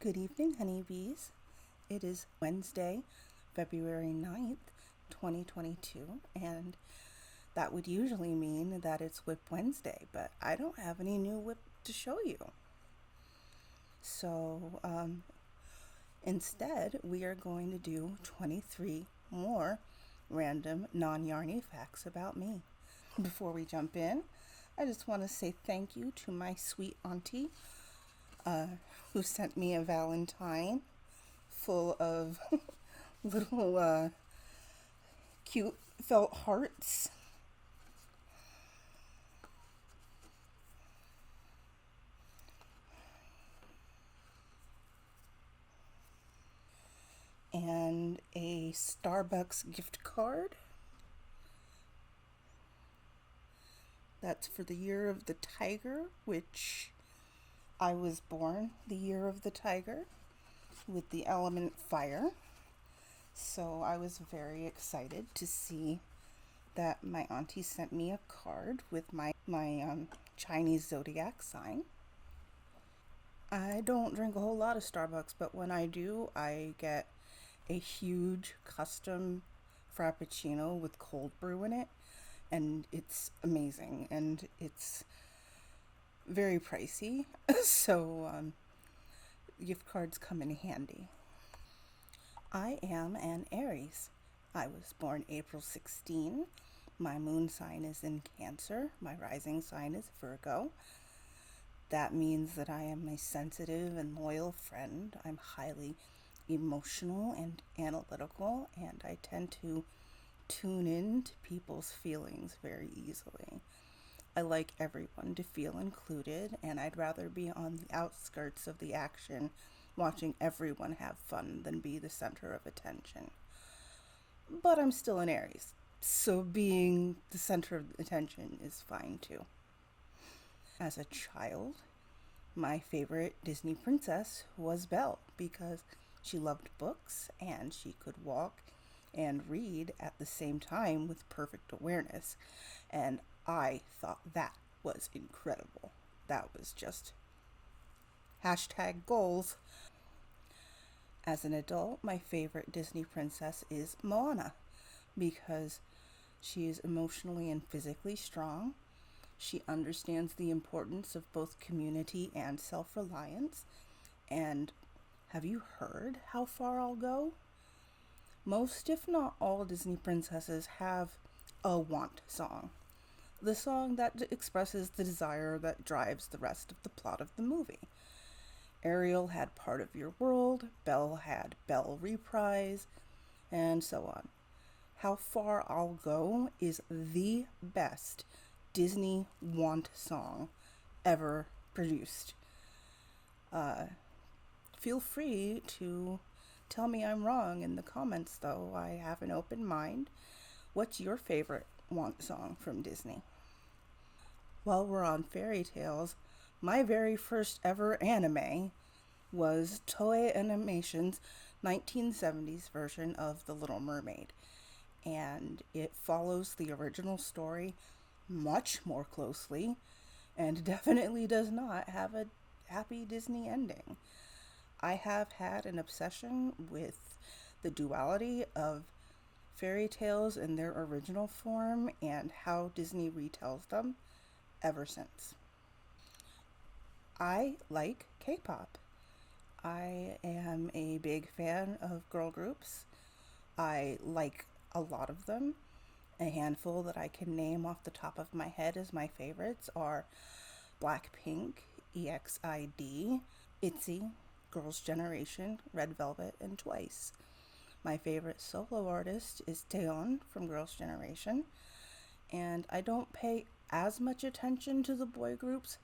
Good evening, honeybees. It is Wednesday, February 9th, 2022, and that would usually mean that it's Whip Wednesday, but I don't have any new whip to show you. So instead, we are going to do 23 more random non-Yarny facts about me. Before we jump in, I just want to say thank you to my sweet auntie who sent me a Valentine full of little cute felt hearts. And a Starbucks gift card. That's for the year of the tiger, which I was born the year of the tiger with the element fire. So I was very excited to see that my auntie sent me a card with my Chinese zodiac sign. I don't drink a whole lot of Starbucks, but when I do, I get a huge custom frappuccino with cold brew in it, and it's amazing, and it's very pricey, so gift cards come in handy. I am an Aries. I was born April 16. My moon sign is in Cancer. My rising sign is Virgo. That means that I am a sensitive and loyal friend. I'm highly emotional and analytical, and I tend to tune in to people's feelings very easily. I like everyone to feel included, and I'd rather be on the outskirts of the action watching everyone have fun than be the center of attention. But I'm still an Aries, so being the center of attention is fine too. As a child, my favorite Disney princess was Belle because she loved books and she could walk and read at the same time with perfect awareness. And I thought that was incredible. That was just #goals. As an adult, my favorite Disney princess is Moana because she is emotionally and physically strong. She understands the importance of both community and self-reliance. And have you heard how far I'll go? Most, if not all, Disney princesses have a want song. The song that expresses the desire that drives the rest of the plot of the movie. Ariel had Part of Your World, Belle had Belle Reprise, and so on. How Far I'll Go is the best Disney want song ever produced. Feel free to tell me I'm wrong in the comments, though. I have an open mind. What's your favorite want song from Disney? While we're on fairy tales, my very first ever anime was Toei Animation's 1970s version of The Little Mermaid. And it follows the original story much more closely and definitely does not have a happy Disney ending. I have had an obsession with the duality of fairy tales in their original form and how Disney retells them ever since. I like K-pop. I am a big fan of girl groups. I like a lot of them. A handful that I can name off the top of my head as my favorites are Blackpink, EXID, ITZY, Girls' Generation, Red Velvet, and Twice. My favorite solo artist is Taeyeon from Girls' Generation, and I don't pay as much attention to the boy groups,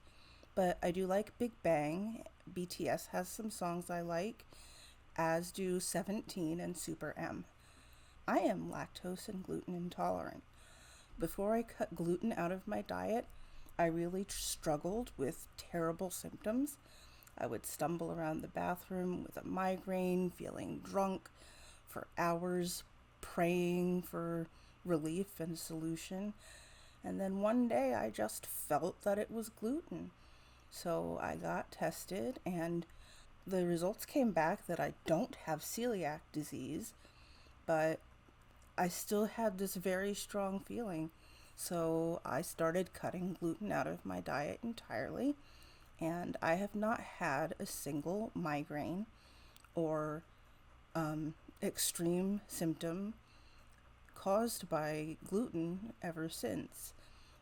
but I do like Big Bang. BTS has some songs I like, as do 17 and Super M. I am lactose and gluten intolerant. Before I cut gluten out of my diet, I really struggled with terrible symptoms. I would stumble around the bathroom with a migraine, feeling drunk for hours, praying for relief and solution. And then one day I just felt that it was gluten. So I got tested, and The results came back that I don't have celiac disease, but I still had this very strong feeling. So I started cutting gluten out of my diet entirely, and I have not had a single migraine or extreme symptom caused by gluten ever since.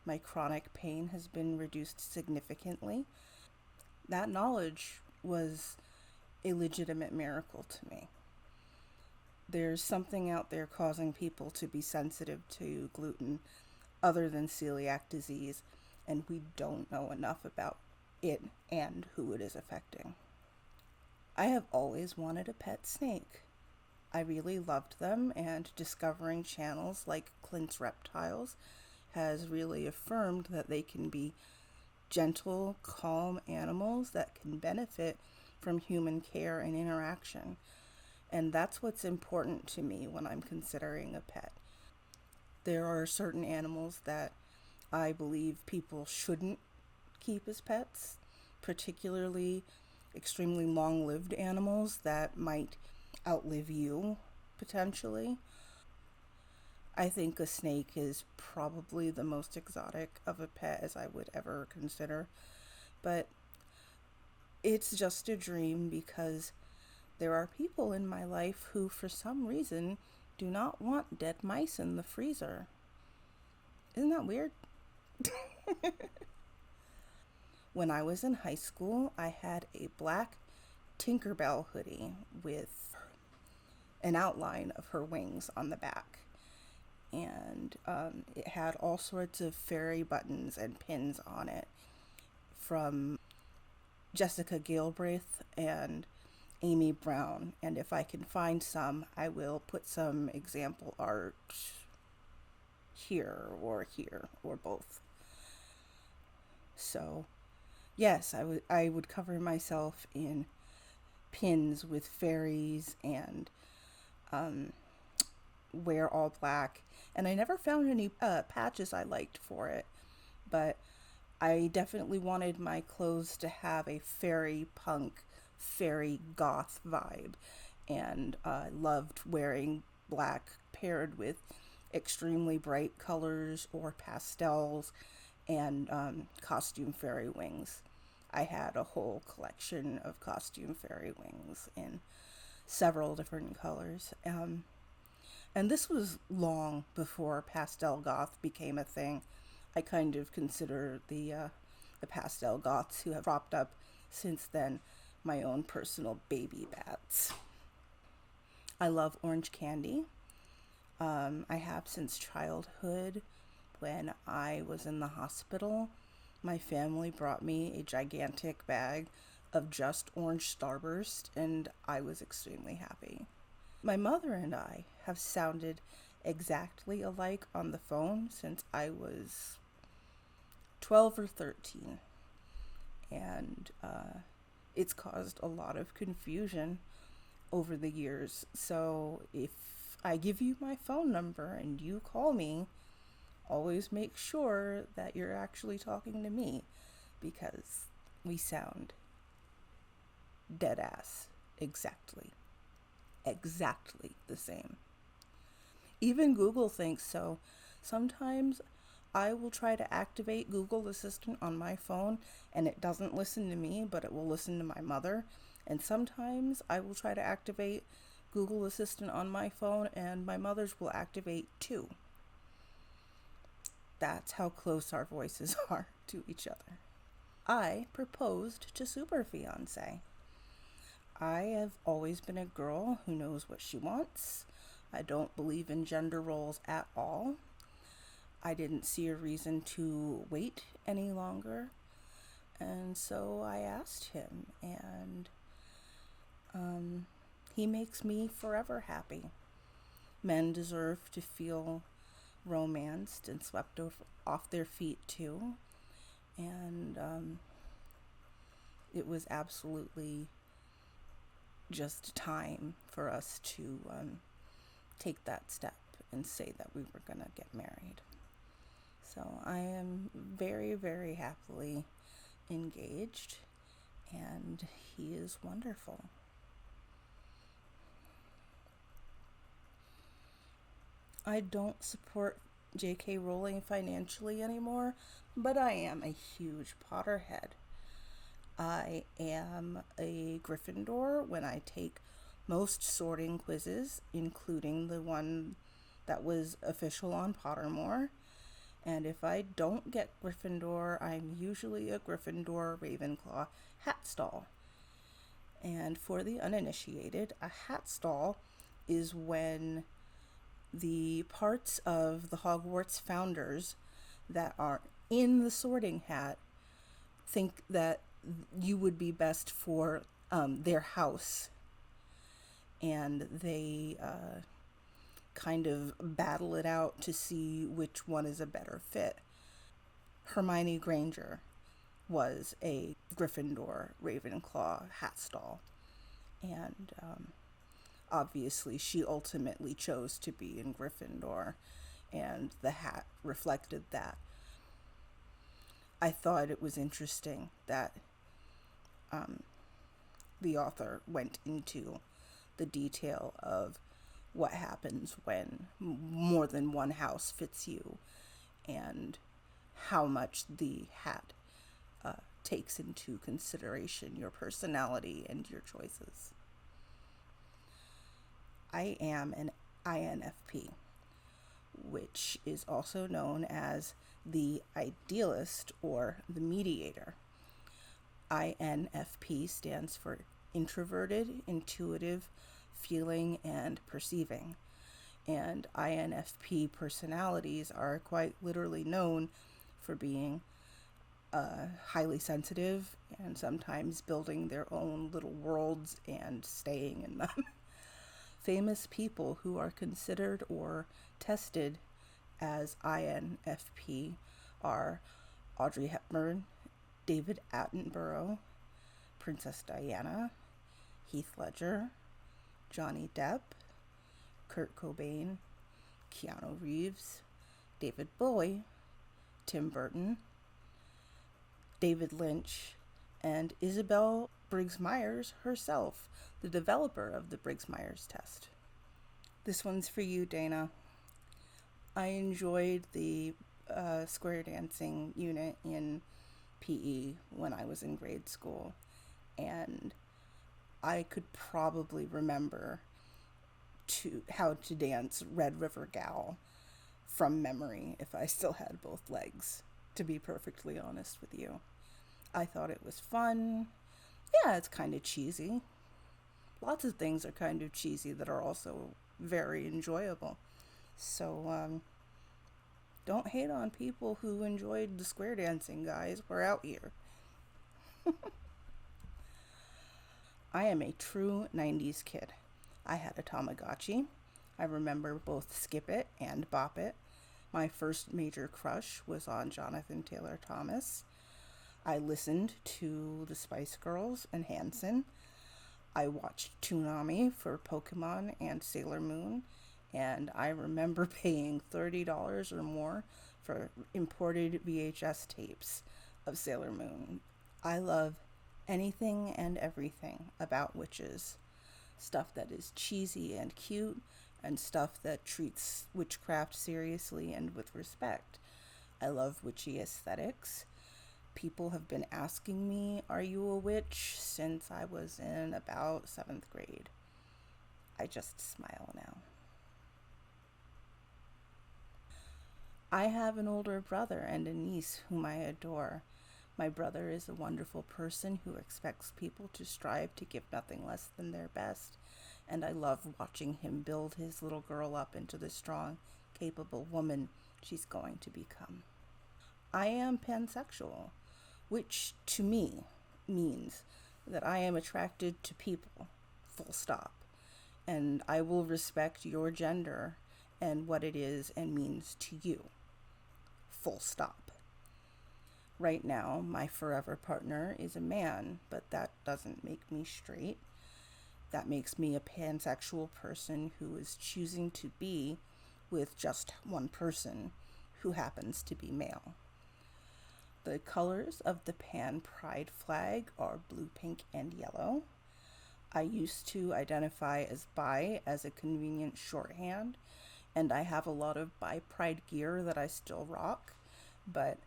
My chronic pain has been reduced significantly. That knowledge was a legitimate miracle to me. There's something out there causing people to be sensitive to gluten other than celiac disease, and we don't know enough about it and who it is affecting. I have always wanted a pet snake. I really loved them, and discovering channels like Clint's Reptiles has really affirmed that they can be gentle, calm animals that can benefit from human care and interaction. And that's what's important to me when I'm considering a pet. There are certain animals that I believe people shouldn't keep as pets, particularly extremely long-lived animals that might outlive you, potentially. I think a snake is probably the most exotic of a pet as I would ever consider, but it's just a dream because there are people in my life who, for some reason, do not want dead mice in the freezer. Isn't that weird? When I was in high school, I had a black Tinkerbell hoodie with an outline of her wings on the back. And it had all sorts of fairy buttons and pins on it from Jessica Galbraith and Amy Brown. And if I can find some, I will put some example art here or both. So yes, I would cover myself in pins with fairies and wear all black. And I never found any patches I liked for it, but I definitely wanted my clothes to have a fairy punk, fairy goth vibe. And I loved wearing black paired with extremely bright colors or pastels and costume fairy wings. I had a whole collection of costume fairy wings in several different colors. And this was long before pastel goth became a thing. I kind of consider the pastel goths who have cropped up since then my own personal baby bats. I love orange candy. I have since childhood. When I was in the hospital, my family brought me a gigantic bag of just orange Starburst, and I was extremely happy. My mother and I have sounded exactly alike on the phone since I was 12 or 13, and it's caused a lot of confusion over the years. So if I give you my phone number and you call me, always make sure that you're actually talking to me, because we sound dead ass exactly the same. Even Google thinks so. Sometimes I will try to activate Google Assistant on my phone and it doesn't listen to me, but it will listen to my mother. And sometimes I will try to activate Google Assistant on my phone and my mother's will activate too. That's how close our voices are to each other. I proposed to Super Fiancé. I have always been a girl who knows what she wants. I don't believe in gender roles at all. I didn't see a reason to wait any longer. And so I asked him, and he makes me forever happy. Men deserve to feel romanced and swept off their feet too. And it was absolutely just time for us to take that step and say that we were going to get married. So I am very, very happily engaged, and he is wonderful. I don't support J.K. Rowling financially anymore, but I am a huge Potterhead. I am a Gryffindor when I take most sorting quizzes, including the one that was official on Pottermore. And if I don't get Gryffindor, I'm usually a Gryffindor Ravenclaw hat stall. And for the uninitiated, a hat stall is when the parts of the Hogwarts founders that are in the sorting hat think that you would be best for their house. And they kind of battle it out to see which one is a better fit. Hermione Granger was a Gryffindor Ravenclaw hat stall. And obviously she ultimately chose to be in Gryffindor, and the hat reflected that. I thought it was interesting that the author went into the detail of what happens when more than one house fits you, and how much the hat takes into consideration your personality and your choices. I am an INFP, which is also known as the idealist or the mediator. INFP stands for introverted, intuitive, feeling, and perceiving. And INFP personalities are quite literally known for being highly sensitive and sometimes building their own little worlds and staying in them. Famous people who are considered or tested as INFP are Audrey Hepburn, David Attenborough, Princess Diana, Heath Ledger, Johnny Depp, Kurt Cobain, Keanu Reeves, David Bowie, Tim Burton, David Lynch, and Isabel Briggs-Myers herself, the developer of the Briggs-Myers test. This one's for you, Dana. I enjoyed the square dancing unit in PE when I was in grade school, and I could probably remember how to dance Red River Gal from memory if I still had both legs, to be perfectly honest with you. I thought it was fun. Yeah, it's kind of cheesy. Lots of things are kind of cheesy that are also very enjoyable. So, don't hate on people who enjoyed the square dancing, guys. We're out here. I am a true 90s kid. I had a Tamagotchi. I remember both Skip It and Bop It. My first major crush was on Jonathan Taylor Thomas. I listened to the Spice Girls and Hanson. I watched Toonami for Pokemon and Sailor Moon, and I remember paying $30 or more for imported VHS tapes of Sailor Moon. I love anything and everything about witches. Stuff that is cheesy and cute, and stuff that treats witchcraft seriously and with respect. I love witchy aesthetics. People have been asking me, are you a witch, since I was in about 7th grade. I just smile now. I have an older brother and a niece whom I adore. My brother is a wonderful person who expects people to strive to give nothing less than their best, and I love watching him build his little girl up into the strong, capable woman she's going to become. I am pansexual, which to me means that I am attracted to people, full stop, and I will respect your gender and what it is and means to you, full stop. Right now, my forever partner is a man, but that doesn't make me straight. That makes me a pansexual person who is choosing to be with just one person who happens to be male. The colors of the Pan Pride flag are blue, pink, and yellow. I used to identify as bi as a convenient shorthand, and I have a lot of bi pride gear that I still rock. But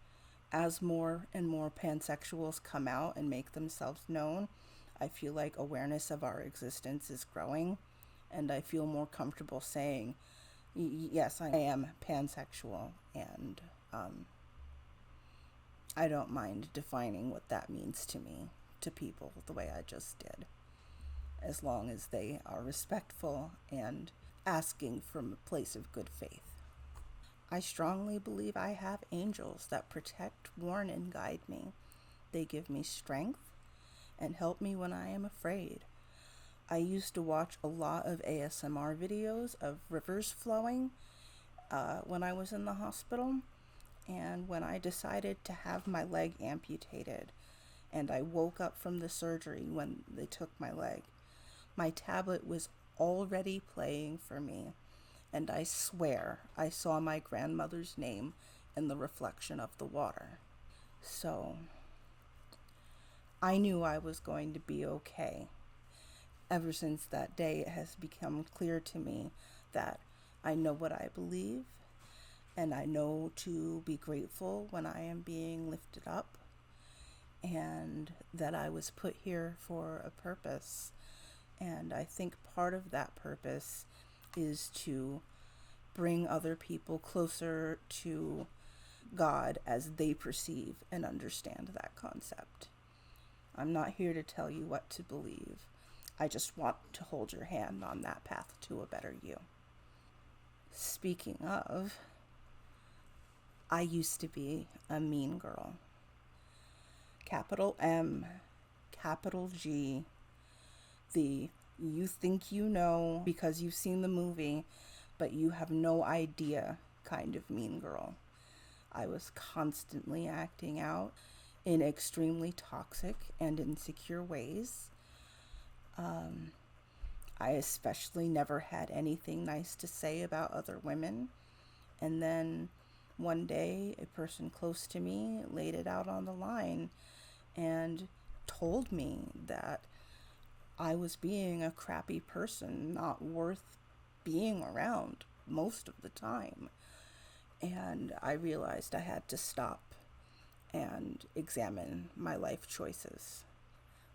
as more and more pansexuals come out and make themselves known, I feel like awareness of our existence is growing, and I feel more comfortable saying, yes, I am pansexual, and I don't mind defining what that means to me, to people, the way I just did, as long as they are respectful and asking from a place of good faith. I strongly believe I have angels that protect, warn, and guide me. They give me strength and help me when I am afraid. I used to watch a lot of ASMR videos of rivers flowing when I was in the hospital, and when I decided to have my leg amputated and I woke up from the surgery when they took my leg, my tablet was already playing for me, and I swear I saw my grandmother's name in the reflection of the water. So I knew I was going to be okay. Ever since that day, it has become clear to me that I know what I believe, and I know to be grateful when I am being lifted up, and that I was put here for a purpose. And I think part of that purpose is to bring other people closer to God as they perceive and understand that concept. I'm not here to tell you what to believe. I just want to hold your hand on that path to a better you. Speaking of, I used to be a mean girl. Capital M, capital G, the you think you know because you've seen the movie, but you have no idea kind of mean girl. I was constantly acting out in extremely toxic and insecure ways. I especially never had anything nice to say about other women. And then one day, a person close to me laid it out on the line and told me that I was being a crappy person, not worth being around most of the time. And I realized I had to stop and examine my life choices.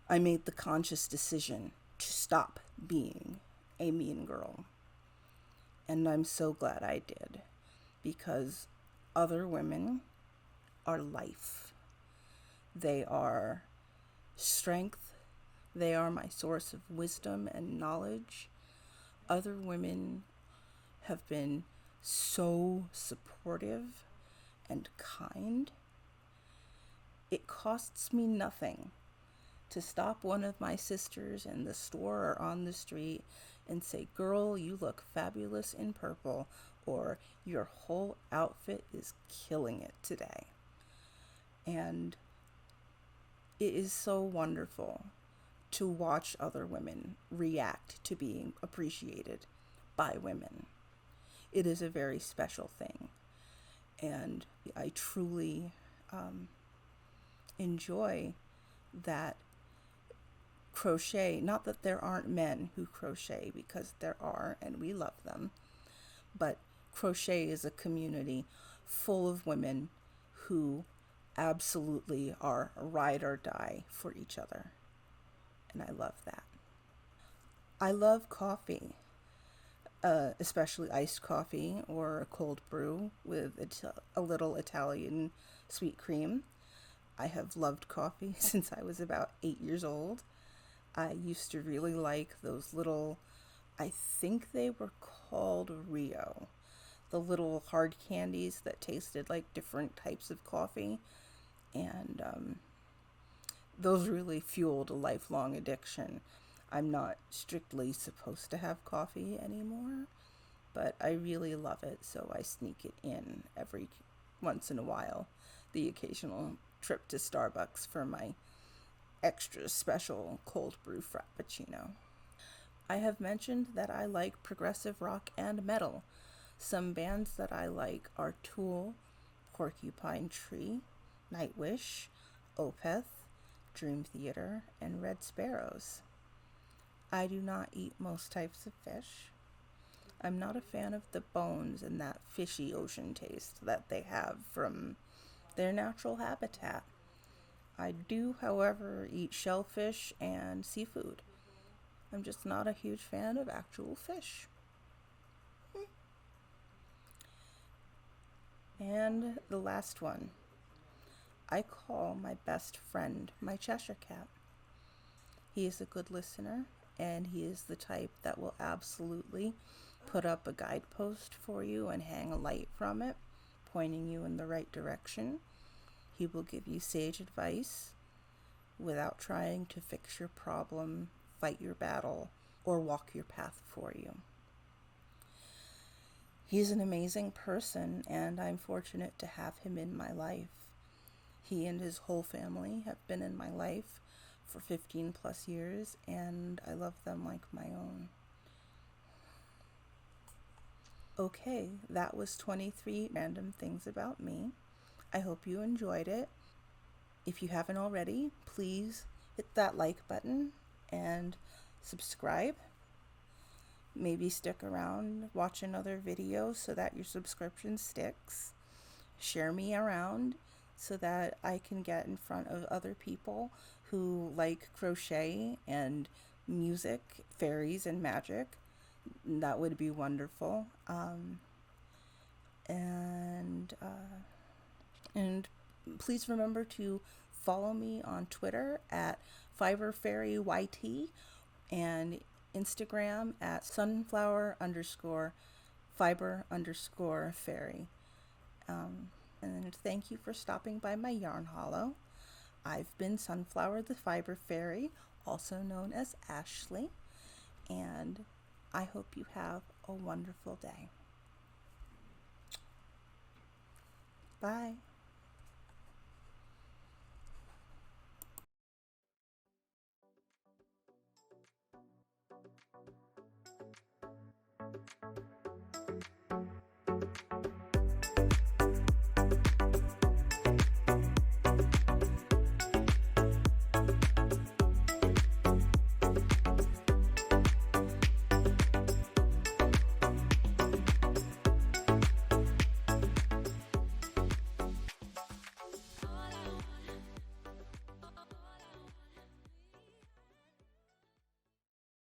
I made the conscious decision to stop being a mean girl. And I'm so glad I did, because other women are life. They are strength. They are my source of wisdom and knowledge. Other women have been so supportive and kind. It costs me nothing to stop one of my sisters in the store or on the street and say, "Girl, you look fabulous in purple," or "Your whole outfit is killing it today." And it is so wonderful to watch other women react to being appreciated by women. It is a very special thing. And I truly enjoy that crochet, not that there aren't men who crochet, because there are, and we love them, but crochet is a community full of women who absolutely are ride or die for each other. And I love that. I love coffee, especially iced coffee or a cold brew with a little Italian sweet cream. I have loved coffee since I was about 8 years old. I used to really like those little, I think they were called Rio, the little hard candies that tasted like different types of coffee. And those really fueled a lifelong addiction. I'm not strictly supposed to have coffee anymore, but I really love it, so I sneak it in every once in a while. The occasional trip to Starbucks for my extra special cold brew frappuccino. I have mentioned that I like progressive rock and metal. Some bands that I like are Tool, Porcupine Tree, Nightwish, Opeth, Dream Theater, and red sparrows. I do not eat most types of fish. I'm not a fan of the bones and that fishy ocean taste that they have from their natural habitat. I do, however, eat shellfish and seafood. I'm just not a huge fan of actual fish. And the last one. I call my best friend my Cheshire Cat. He is a good listener, and he is the type that will absolutely put up a guidepost for you and hang a light from it, pointing you in the right direction. He will give you sage advice without trying to fix your problem, fight your battle, or walk your path for you. He's an amazing person, and I'm fortunate to have him in my life. He and his whole family have been in my life for 15 plus years, and I love them like my own. Okay, that was 23 random things about me. I hope you enjoyed it. If you haven't already, please hit that like button and subscribe. Maybe stick around, watch another video so that your subscription sticks. Share me around so that I can get in front of other people who like crochet and music, fairies, and magic. That would be wonderful. And please remember to follow me on Twitter at Fiber Faerie YT and Instagram at Sunflower_Fiber_Faerie. And thank you for stopping by my yarn hollow. I've been Sunflower the Fiber Faerie, also known as Ashley, and I hope you have a wonderful day. Bye.